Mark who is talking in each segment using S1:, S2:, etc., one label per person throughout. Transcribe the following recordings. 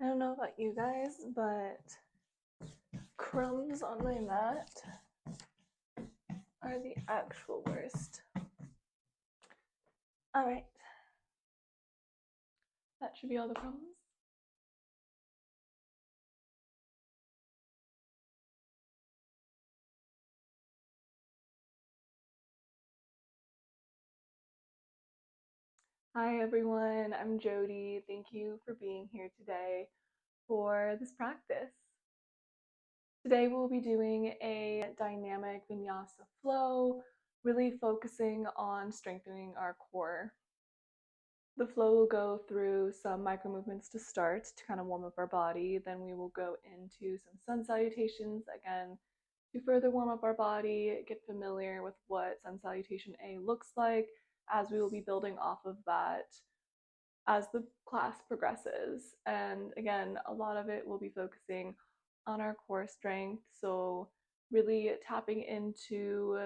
S1: I don't know about you guys, but crumbs on my mat are the actual worst. Alright, that should be all the crumbs. Hi everyone, I'm Jody. Thank you for being here today for this practice. Today we'll be doing a dynamic vinyasa flow, really focusing on strengthening our core. The flow will go through some micro movements to start to kind of warm up our body. Then we will go into some sun salutations again to further warm up our body, get familiar with what sun salutation A looks like, as we will be building off of that as the class progresses. And again, a lot of it will be focusing on our core strength. So really tapping into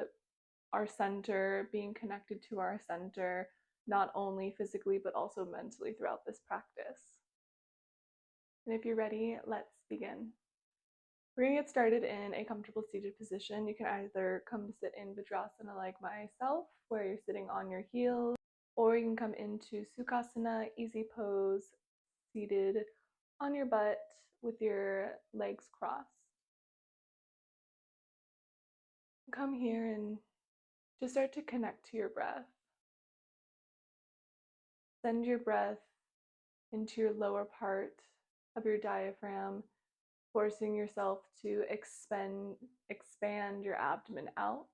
S1: our center, being connected to our center, not only physically but also mentally throughout this practice. And if you're ready, let's begin. We're going to get started in a comfortable seated position. You can either come to sit in Vajrasana like myself, where you're sitting on your heels, or you can come into Sukhasana, easy pose, seated on your butt with your legs crossed. Come here and just start to connect to your breath. Send your breath into your lower part of your diaphragm, forcing yourself to expand your abdomen out.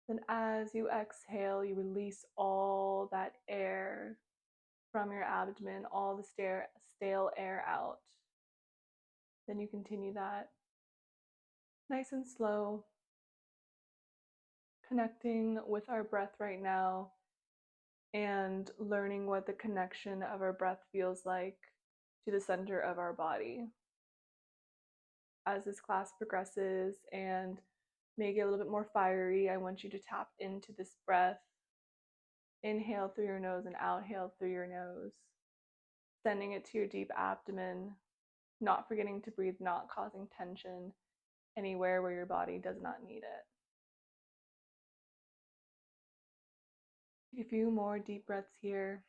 S1: Then as you exhale, you release all that air from your abdomen, all the stale air out. Then you continue that nice and slow, connecting with our breath right now and learning what the connection of our breath feels like to the center of our body. As this class progresses and may get a little bit more fiery, I want you to tap into this breath. Inhale through your nose and exhale through your nose, sending it to your deep abdomen, not forgetting to breathe, not causing tension anywhere where your body does not need it. Take a few more deep breaths here.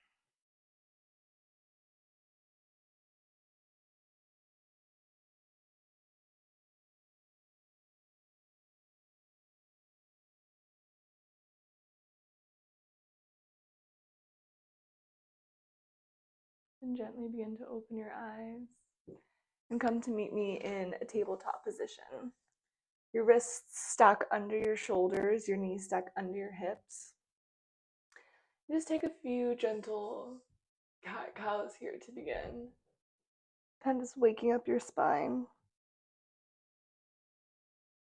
S1: And gently begin to open your eyes and come to meet me in a tabletop position. Your wrists stack under your shoulders, your knees stack under your hips. Just take a few gentle cat cows here to begin. Kind of just waking up your spine.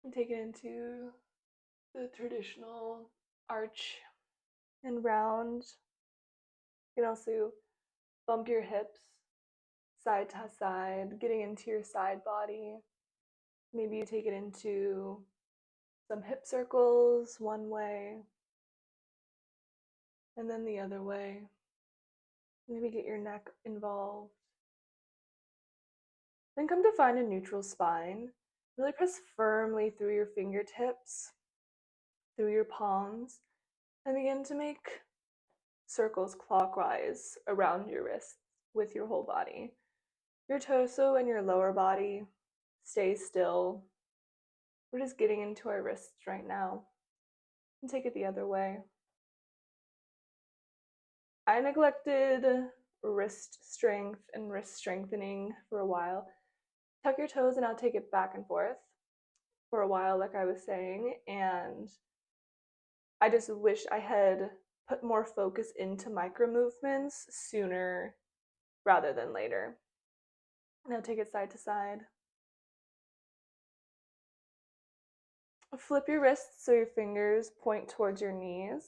S1: And take it into the traditional arch and round. You can also bump your hips side to side, getting into your side body. Maybe you take it into some hip circles one way and then the other way. Maybe get your neck involved. Then come to find a neutral spine. Really press firmly through your fingertips, through your palms, and begin to make circles clockwise around your wrists with your whole body. Your torso and your lower body stay still. We're just getting into our wrists right now. And take it the other way. I neglected wrist strength and wrist strengthening for a while. Tuck your toes and I'll take it back and forth for a while, like I was saying, and I just wish I had put more focus into micro movements sooner rather than later. Now take it side to side. Flip your wrists so your fingers point towards your knees.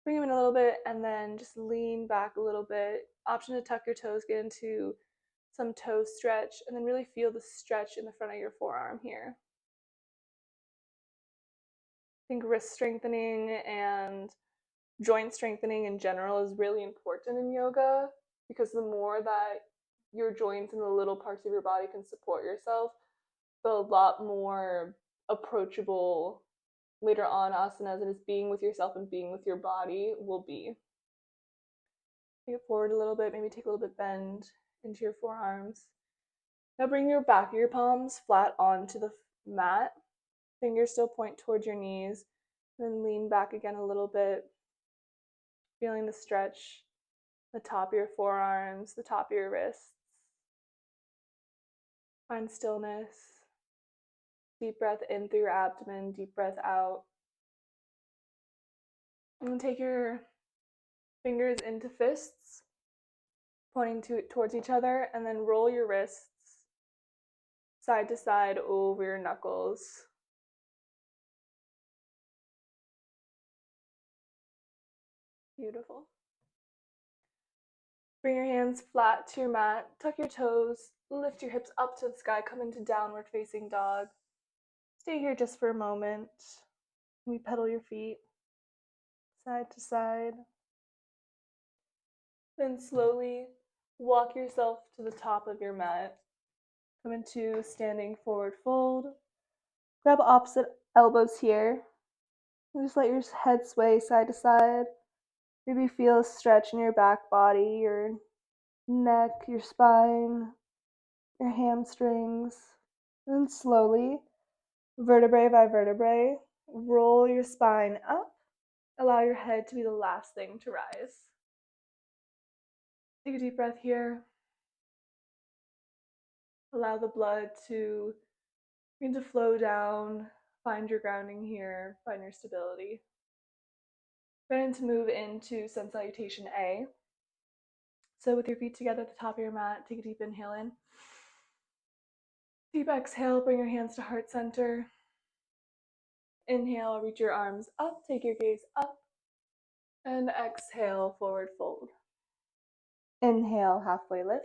S1: Bring them in a little bit and then just lean back a little bit. Option to tuck your toes, get into some toe stretch, and then really feel the stretch in the front of your forearm here. I think wrist strengthening and joint strengthening in general is really important in yoga, because the more that your joints and the little parts of your body can support yourself, the lot more approachable later on asanas and just being with yourself and being with your body will be. Take it forward a little bit, maybe take a little bit bend into your forearms. Now bring your back of your palms flat onto the mat. Fingers still point towards your knees. Then lean back again a little bit, feeling the stretch, the top of your forearms, the top of your wrists. Find stillness. Deep breath in through your abdomen, deep breath out. And then take your fingers into fists, pointing towards each other, and then roll your wrists side to side over your knuckles. Beautiful. Bring your hands flat to your mat, tuck your toes, lift your hips up to the sky, come into downward facing dog. Stay here just for a moment. We pedal your feet side to side. Then slowly walk yourself to the top of your mat. Come into standing forward fold. Grab opposite elbows here. And just let your head sway side to side. Maybe feel a stretch in your back body, your neck, your spine, your hamstrings. And slowly, vertebrae by vertebrae, roll your spine up. Allow your head to be the last thing to rise. Take a deep breath here. Allow the blood to begin to flow down. Find your grounding here. Find your stability. Ready to move into sun salutation A. So with your feet together at the top of your mat, take a deep inhale in. Deep exhale, bring your hands to heart center. Inhale, reach your arms up, take your gaze up. And exhale, forward fold. Inhale, halfway lift.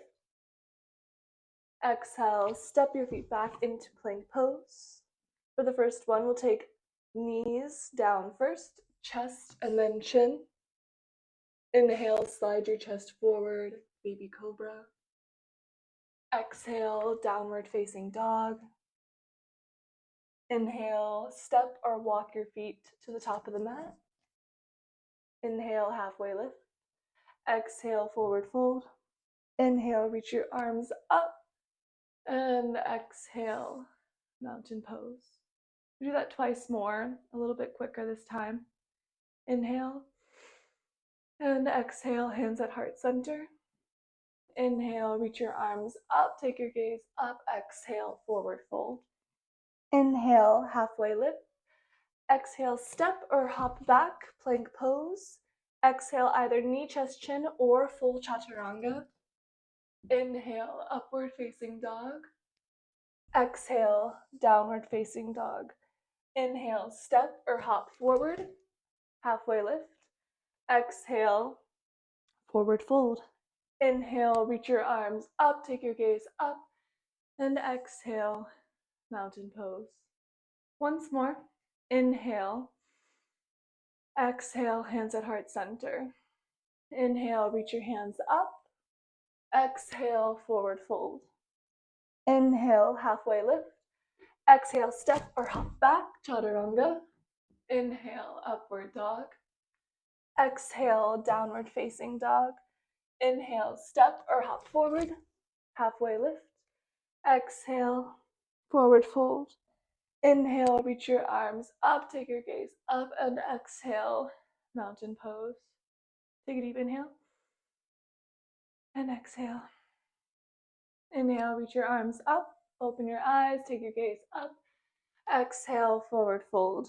S1: Exhale, step your feet back into plank pose. For the first one, we'll take knees down first, chest and then chin. Inhale, slide your chest forward, baby cobra. Exhale, downward facing dog. Inhale, step or walk your feet to the top of the mat. Inhale, halfway lift. Exhale, forward fold. Inhale, reach your arms up. And exhale, mountain pose. We do that twice more, a little bit quicker this time. Inhale. And exhale, hands at heart center. Inhale, reach your arms up, take your gaze up. Exhale, forward fold. Inhale, halfway lift. Exhale, step or hop back, plank pose. Exhale, either knee, chest, chin, or full chaturanga. Inhale, upward facing dog. Exhale, downward facing dog. Inhale, step or hop forward, halfway lift. Exhale, forward fold. Inhale, reach your arms up, take your gaze up. And exhale, mountain pose. Once more. Inhale. Exhale, hands at heart center. Inhale, reach your hands up. Exhale, forward fold. Inhale, halfway lift. Exhale, step or hop back, chaturanga. Inhale, upward dog. Exhale, downward facing dog. Inhale, step or hop forward, halfway lift. Exhale, forward fold. Inhale, reach your arms up, take your gaze up, and exhale, mountain pose. Take a deep inhale. And exhale. Inhale, reach your arms up, open your eyes, take your gaze up. Exhale, forward fold.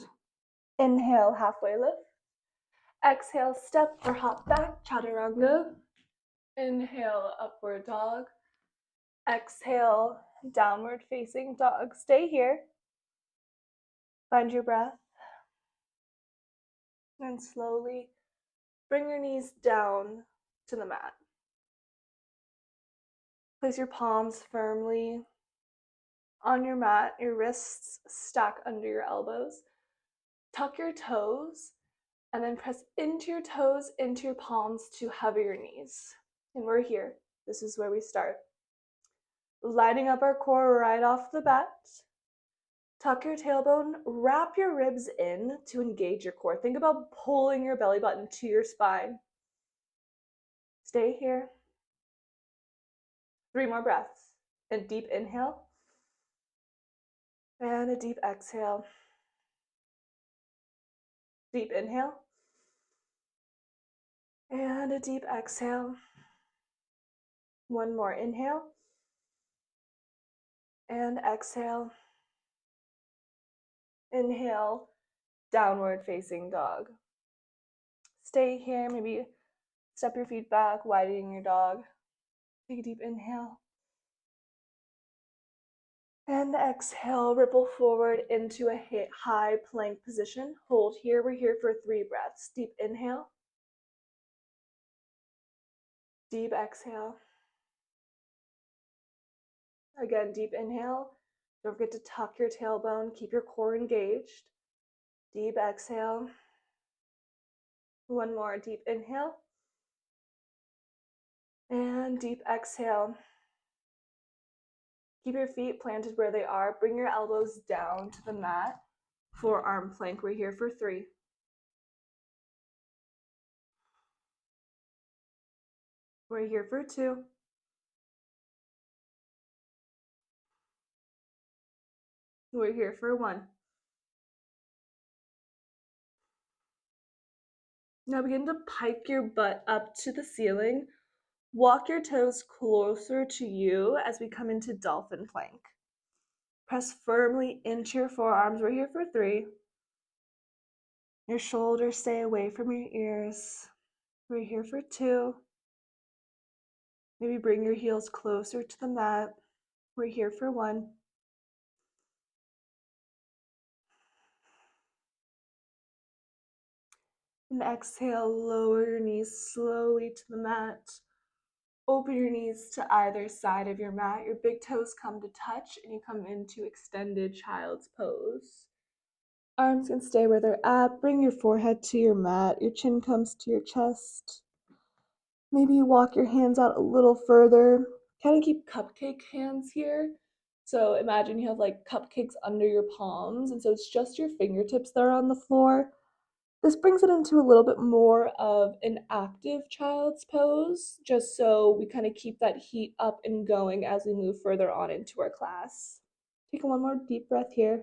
S1: Inhale, halfway lift. Exhale, step or hop back, chaturanga. Inhale, upward dog. Exhale, downward facing dog. Stay here. Find your breath. And slowly bring your knees down to the mat. Place your palms firmly on your mat, your wrists stack under your elbows. Tuck your toes and then press into your toes, into your palms to hover your knees. And we're here. This is where we start. Lining up our core right off the bat. Tuck your tailbone, wrap your ribs in to engage your core. Think about pulling your belly button to your spine. Stay here. 3 more breaths. A deep inhale and a deep exhale. Deep inhale and a deep exhale. One more inhale and exhale. Inhale, downward facing dog. Stay here, maybe step your feet back, widening your dog. Take a deep inhale. And exhale, ripple forward into a high plank position. Hold here. We're here for 3 breaths. Deep inhale. Deep exhale. Again, deep inhale. Don't forget to tuck your tailbone. Keep your core engaged. Deep exhale. One more deep inhale. And deep exhale. Keep your feet planted where they are. Bring your elbows down to the mat. Forearm plank. We're here for 3. We're here for 2. We're here for 1. Now begin to pike your butt up to the ceiling. Walk your toes closer to you as we come into dolphin plank. Press firmly into your forearms. We're here for 3. Your shoulders stay away from your ears. We're here for 2. Maybe bring your heels closer to the mat. We're here for 1. And exhale, lower your knees slowly to the mat. Open your knees to either side of your mat. Your big toes come to touch and you come into extended child's pose. Arms can stay where they're at. Bring your forehead to your mat. Your chin comes to your chest. Maybe you walk your hands out a little further. Kind of keep cupcake hands here. So imagine you have like cupcakes under your palms, and so it's just your fingertips that are on the floor. This brings it into a little bit more of an active child's pose, just so we kind of keep that heat up and going as we move further on into our class. Take one more deep breath here.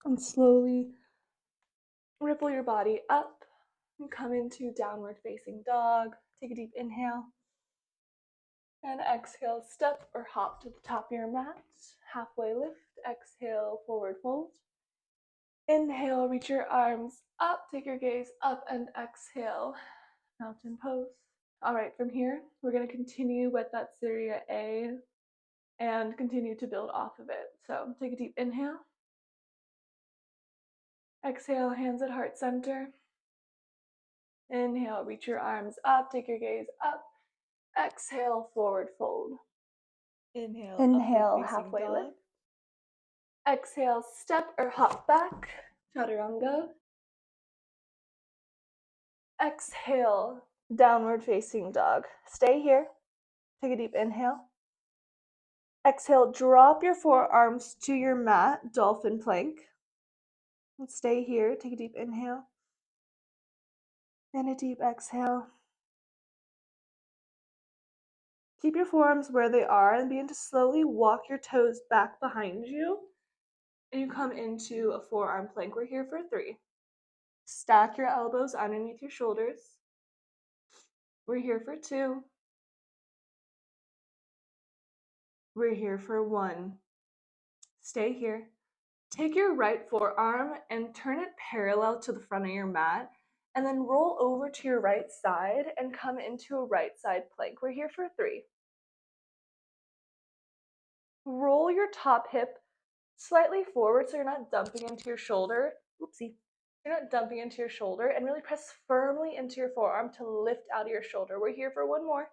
S1: And slowly ripple your body up and come into downward facing dog. Take a deep inhale. And exhale, step or hop to the top of your mat. Halfway lift. Exhale, forward fold. Inhale, reach your arms up. Take your gaze up and exhale, mountain pose. All right, from here, we're going to continue with that Syria A and continue to build off of it. So take a deep inhale. Exhale, hands at heart center. Inhale, reach your arms up. Take your gaze up. Exhale, forward fold. Inhale, halfway lift. Exhale, step or hop back, chaturanga. Exhale, downward facing dog. Stay here. Take a deep inhale. Exhale, drop your forearms to your mat, dolphin plank. And stay here. Take a deep inhale. And a deep exhale. Keep your forearms where they are and begin to slowly walk your toes back behind you. And you come into a forearm plank. We're here for 3. Stack your elbows underneath your shoulders. We're here for 2. We're here for 1. Stay here. Take your right forearm and turn it parallel to the front of your mat, and then roll over to your right side and come into a right side plank. We're here for 3. Roll your top hip slightly forward so you're not dumping into your shoulder. Oopsie. You're not dumping into your shoulder, and really press firmly into your forearm to lift out of your shoulder. We're here for 1 more.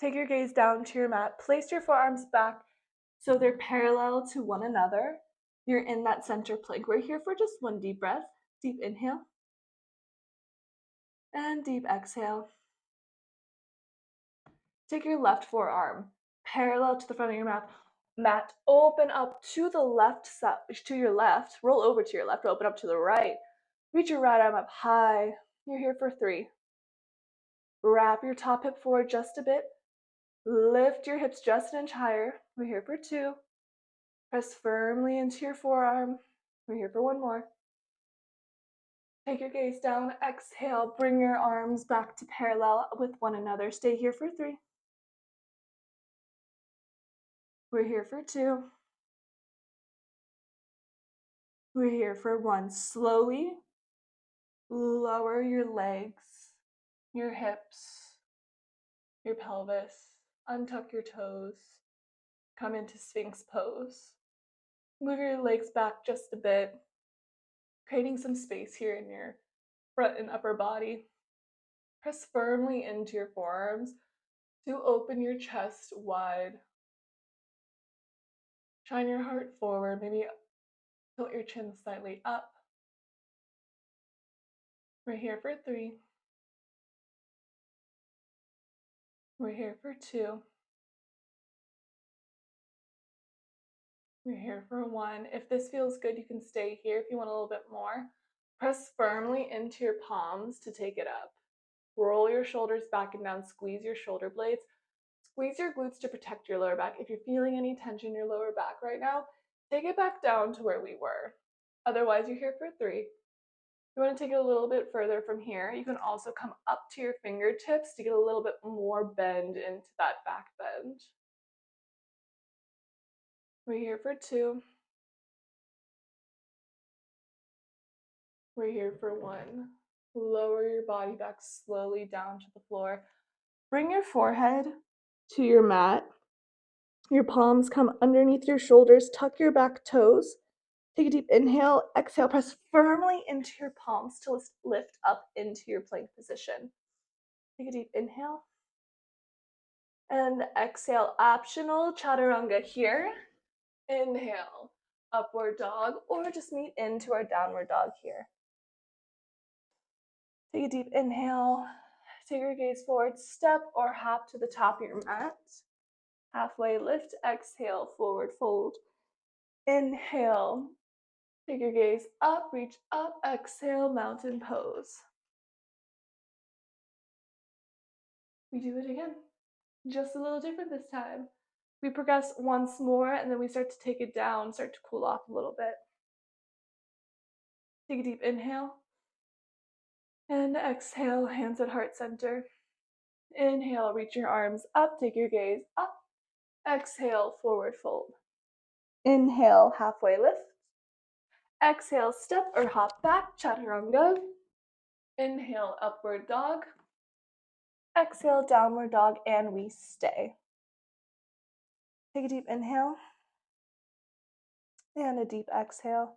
S1: Take your gaze down to your mat. Place your forearms back so they're parallel to one another. You're in that center plank. We're here for just 1 deep breath. Deep inhale and deep exhale. Take your left forearm parallel to the front of your mat. Open up to the left side, to your left. Roll over to your left. Open up to the right. Reach your right arm up high. You're here for 3. Wrap your top hip forward just a bit. Lift your hips just an inch higher. We're here for 2. Press firmly into your forearm. We're here for 1 more. Take your gaze down. Exhale. Bring your arms back to parallel with one another. Stay here for 3. We're here for 2. We're here for 1. Slowly lower your legs, your hips, your pelvis. Untuck your toes. Come into Sphinx pose. Move your legs back just a bit, creating some space here in your front and upper body. Press firmly into your forearms to open your chest wide. Shine your heart forward, maybe tilt your chin slightly up. We're here for 3. We're here for 2. We're here for 1. If this feels good, you can stay here. If you want a little bit more, press firmly into your palms to take it up. Roll your shoulders back and down, squeeze your shoulder blades. Squeeze your glutes to protect your lower back. If you're feeling any tension in your lower back right now, take it back down to where we were. Otherwise, you're here for 3. You want to take it a little bit further from here. You can also come up to your fingertips to get a little bit more bend into that back bend. We're here for 2. We're here for 1. Lower your body back slowly down to the floor. Bring your forehead to your mat. Your palms come underneath your shoulders. Tuck your back toes. Take a deep inhale. Exhale. Press firmly into your palms to lift up into your plank position. Take a deep inhale. And exhale. Optional chaturanga here. Inhale. Upward dog, or just meet into our downward dog here. Take a deep inhale. Take your gaze forward. Step or hop to the top of your mat. Halfway lift. Exhale. Forward fold. Inhale. Take your gaze up. Reach up. Exhale. Mountain pose. We do it again. Just a little different this time. We progress once more, and then we start to take it down, start to cool off a little bit. Take a deep inhale. And exhale, hands at heart center. Inhale, reach your arms up, take your gaze up. Exhale, forward fold. Inhale, halfway lift. Exhale, step or hop back, chaturanga. Inhale, upward dog. Exhale, downward dog, and we stay. Take a deep inhale. And a deep exhale.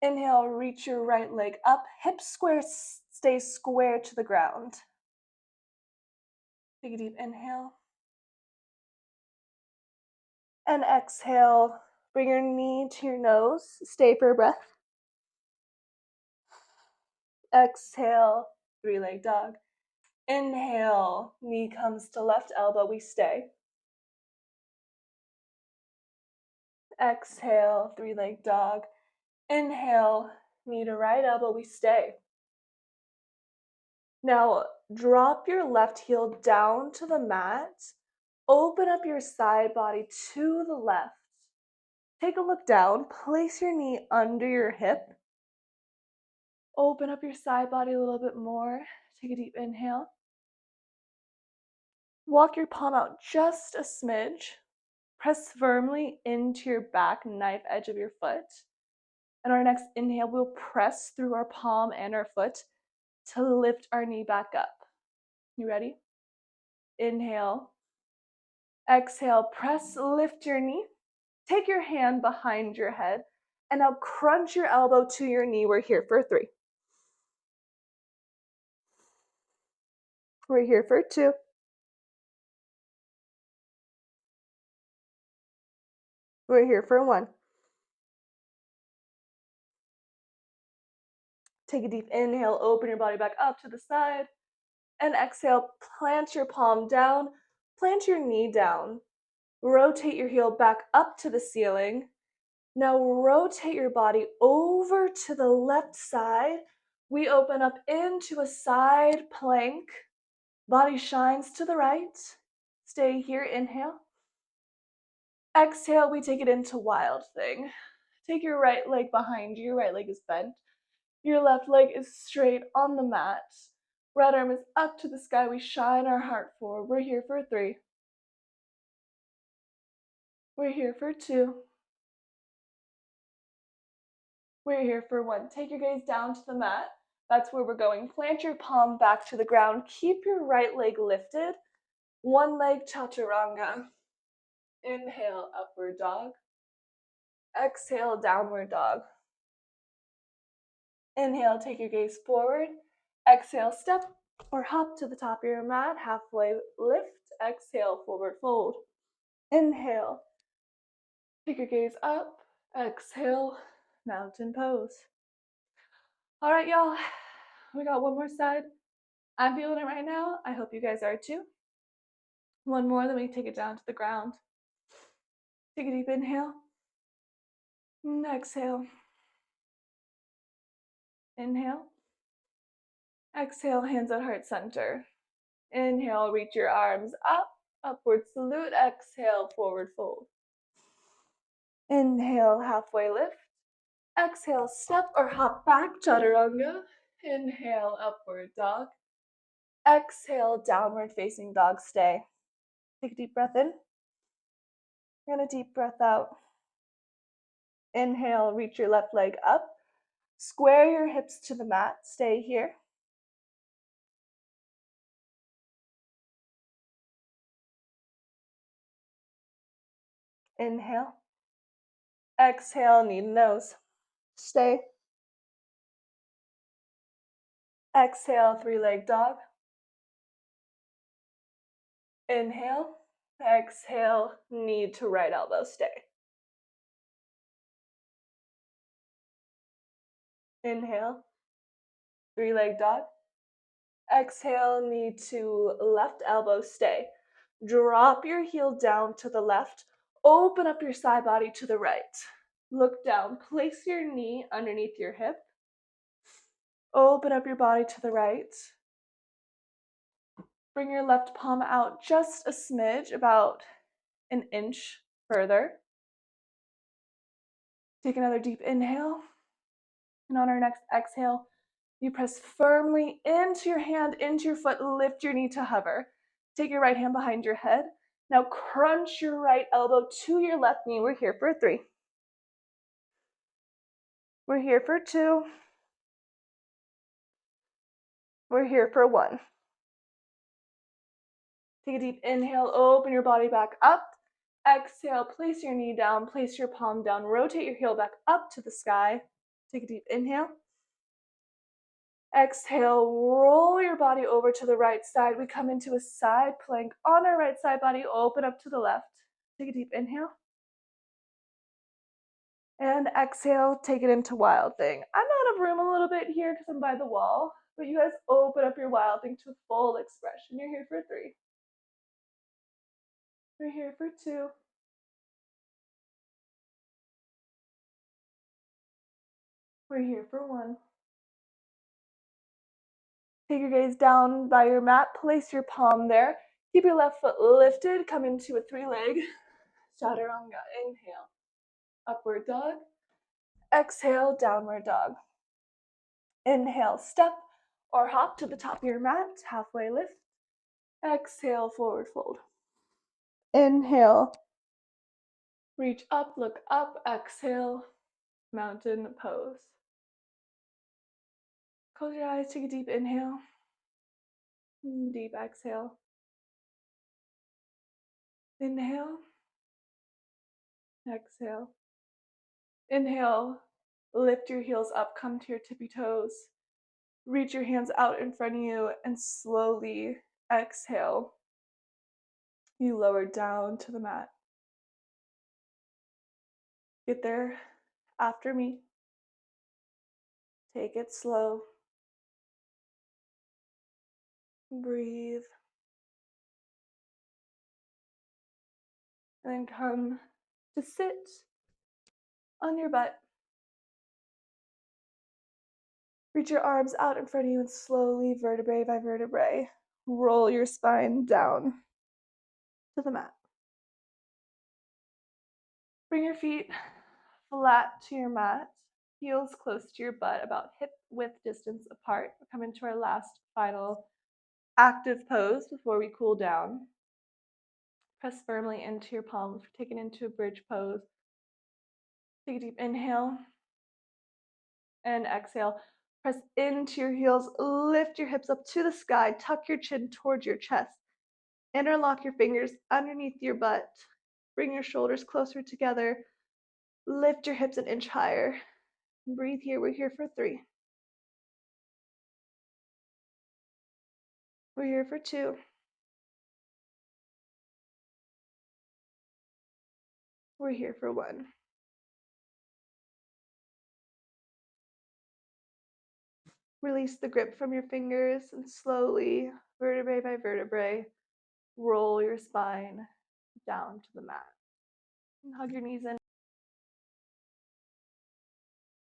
S1: Inhale, reach your right leg up, hips square, stay square to the ground. Take a deep inhale. And exhale, bring your knee to your nose, stay for a breath. Exhale, 3-leg dog. Inhale, knee comes to left elbow, we stay. Exhale, 3-leg dog. Inhale, knee to right elbow, we stay. Now, drop your left heel down to the mat. Open up your side body to the left. Take a look down. Place your knee under your hip. Open up your side body a little bit more. Take a deep inhale. Walk your palm out just a smidge. Press firmly into your back knife edge of your foot. And our next inhale, we'll press through our palm and our foot to lift our knee back up. You ready? Inhale. Exhale, press, lift your knee. Take your hand behind your head. And now crunch your elbow to your knee. We're here for 3. We're here for 2. We're here for 1. Take a deep inhale, open your body back up to the side. And exhale, plant your palm down, plant your knee down. Rotate your heel back up to the ceiling. Now rotate your body over to the left side. We open up into a side plank. Body shines to the right. Stay here, inhale. Exhale, we take it into wild thing. Take your right leg behind you, your right leg is bent. Your left leg is straight on the mat. Right arm is up to the sky. We shine our heart forward. We're here for 3. We're here for 2. We're here for 1. Take your gaze down to the mat. That's where we're going. Plant your palm back to the ground. Keep your right leg lifted. One leg chaturanga. Inhale, upward dog. Exhale, downward dog. Inhale, take your gaze forward. Exhale, step or hop to the top of your mat. Halfway lift. Exhale, forward fold. Inhale. Take your gaze up. Exhale, mountain pose. All right, y'all. We got one more side. I'm feeling it right now. I hope you guys are too. One more, then we take it down to the ground. Take a deep inhale. And exhale. Inhale. Exhale, hands at heart center. Inhale, reach your arms up. Upward salute. Exhale, forward fold. Inhale, halfway lift. Exhale, step or hop back, chaturanga. Inhale, upward dog. Exhale, downward facing dog, stay. Take a deep breath in. And a deep breath out. Inhale, reach your left leg up. Square your hips to the mat. Stay here. Inhale. Exhale, knee to nose. Stay. Exhale, 3-leg dog. Inhale. Exhale, knee to right elbow. Stay. Inhale. 3-leg dog. Exhale, knee to left elbow. Stay. Drop your heel down to the left. Open up your side body to the right. Look down. Place your knee underneath your hip. Open up your body to the right. Bring your left palm out just a smidge, about an inch further. Take another deep inhale. And on our next exhale, you press firmly into your hand, into your foot, lift your knee to hover. Take your right hand behind your head. Now crunch your right elbow to your left knee. We're here for 3. We're here for 2. We're here for 1. Take a deep inhale, open your body back up. Exhale, place your knee down, place your palm down, rotate your heel back up to the sky. Take a deep inhale. Exhale, roll your body over to the right side. We come into a side plank on our right side body, open up to the left. Take a deep inhale. And exhale, take it into wild thing. I'm out of room a little bit here because I'm by the wall, but you guys open up your wild thing to full expression. You're here for 3. We're here for 2. We're here for 1. Take your gaze down by your mat. Place your palm there. Keep your left foot lifted. Come into a 3-leg chaturanga. Inhale. Upward dog. Exhale, downward dog. Inhale, step or hop to the top of your mat. Halfway lift. Exhale, forward fold. Inhale. Reach up, look up. Exhale, mountain pose. Close your eyes. Take a deep inhale. Deep exhale. Inhale. Exhale. Inhale, lift your heels up, come to your tippy toes. Reach your hands out in front of you and slowly exhale. You lower down to the mat. Get there after me. Take it slow. Breathe. And then come to sit on your butt. Reach your arms out in front of you and slowly, vertebrae by vertebrae, roll your spine down to the mat. Bring your feet flat to your mat, heels close to your butt, about hip width distance apart. We'll come into our last final active pose before we cool down. Press firmly into your palms. We're taking into a bridge pose. Take a deep inhale and exhale. Press into your heels, lift your hips up to the sky, tuck your chin towards your chest. Interlock your fingers underneath your butt. Bring your shoulders closer together. Lift your hips an inch higher. Breathe here. We're here for 3. We're here for 2. We're here for 1. Release the grip from your fingers and slowly, vertebrae by vertebrae, roll your spine down to the mat. And hug your knees in.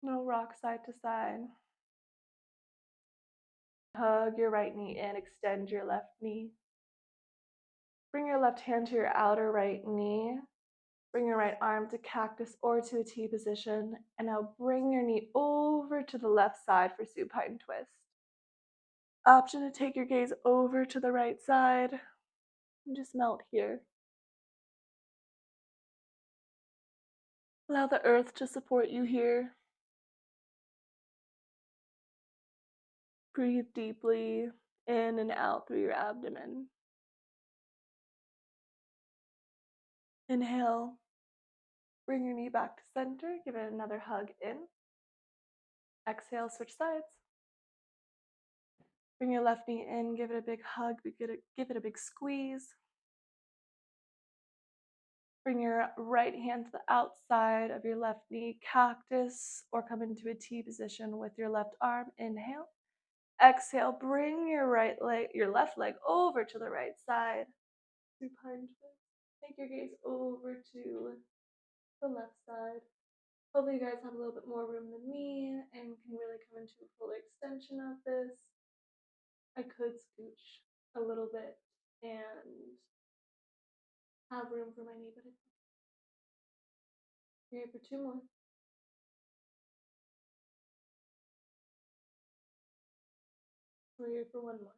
S1: No, rock side to side. Hug your right knee in, extend your left knee. Bring your left hand to your outer right knee. Bring your right arm to cactus or to a T position. And now bring your knee over to the left side for supine twist. Option to take your gaze over to the right side and just melt here. Allow the earth to support you here. Breathe deeply in and out through your abdomen. Inhale. Bring your knee back to center. Give it another hug in. Exhale, switch sides. Bring your left knee in. Give it a big hug. Give it a big squeeze. Bring your right hand to the outside of your left knee, cactus, or come into a T position with your left arm. Inhale. Exhale, bring your left leg over to the right side. Supine twist. Take your gaze over to the left side. Hopefully you guys have a little bit more room than me and can really come into a full extension of this. I could scooch a little bit and have room for my knee, but it's here for 2 more. We're here for 1 more.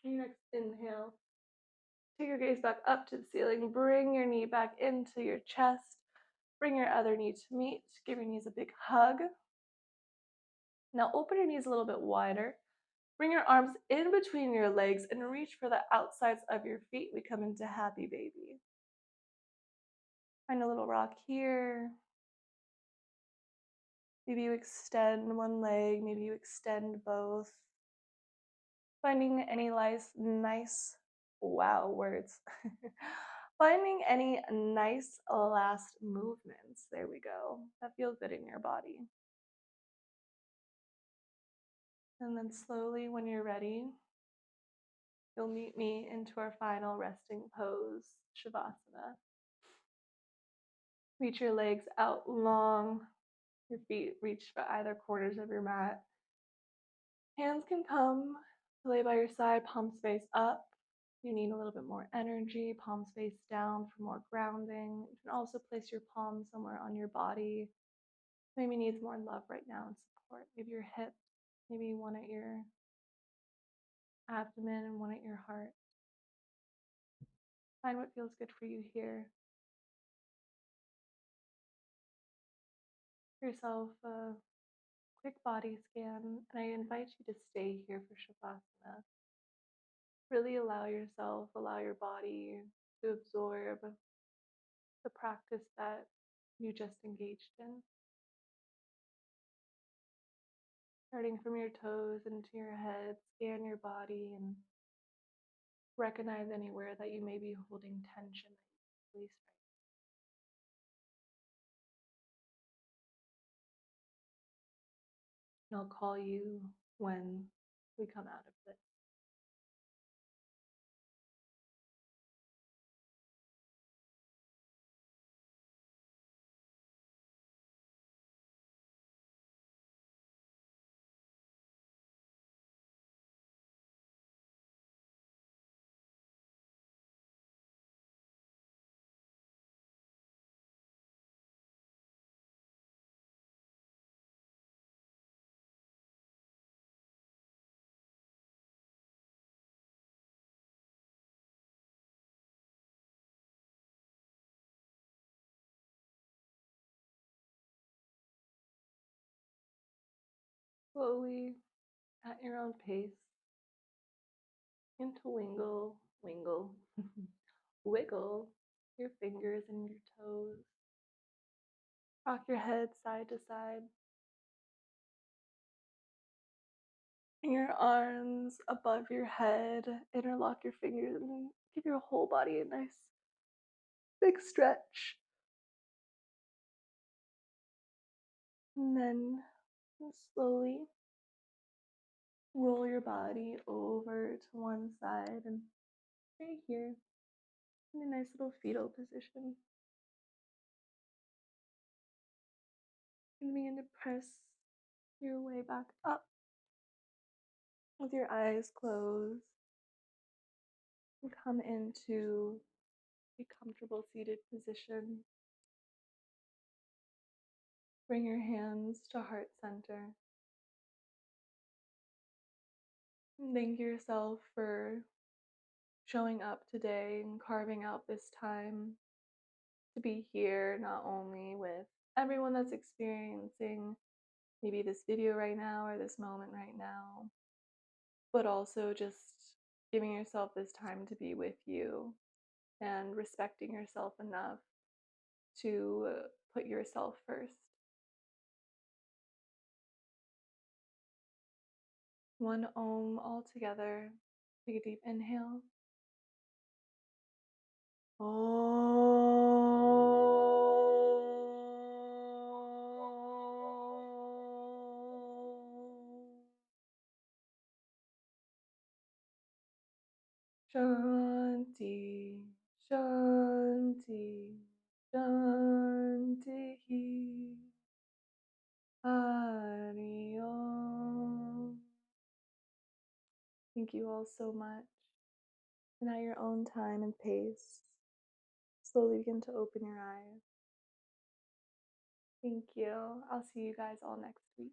S1: Your next inhale. Take your gaze back up to the ceiling. Bring your knee back into your chest. Bring your other knee to meet. Give your knees a big hug. Now open your knees a little bit wider. Bring your arms in between your legs and reach for the outsides of your feet. We come into happy baby. Find a little rock here. Maybe you extend one leg, maybe you extend both. Finding any nice, wow, words. Finding any nice last movements. There we go. That feels good in your body. And then slowly, when you're ready, you'll meet me into our final resting pose, Shavasana. Reach your legs out long. Your feet reach for either corners of your mat. Hands can come to lay by your side, palms face up. You need a little bit more energy, palms face down for more grounding. You can also place your palms somewhere on your body. Maybe needs more love right now and support. Maybe your hip, maybe one at your abdomen and one at your heart. Find what feels good for you here. Give yourself a quick body scan, and I invite you to stay here for Shavasana. Really allow your body to absorb the practice that you just engaged in. Starting from your toes into your head, scan your body and recognize anywhere that you may be holding tension. Release and I'll call you when we come out of it. Slowly, at your own pace, interwingle, wingle, wiggle your fingers and your toes. Rock your head side to side. And your arms above your head. Interlock your fingers and give your whole body a nice big stretch. And then slowly roll your body over to one side and right here in a nice little fetal position. And begin to press your way back up with your eyes closed and come into a comfortable seated position. Bring your hands to heart center. And thank yourself for showing up today and carving out this time to be here, not only with everyone that's experiencing maybe this video right now or this moment right now, but also just giving yourself this time to be with you and respecting yourself enough to put yourself first. One Om all together. Take a deep inhale. Shanti, Shanti, Shanti. Hari Om. Thank you all so much. And at your own time and pace, slowly begin to open your eyes. Thank you. I'll see you guys all next week.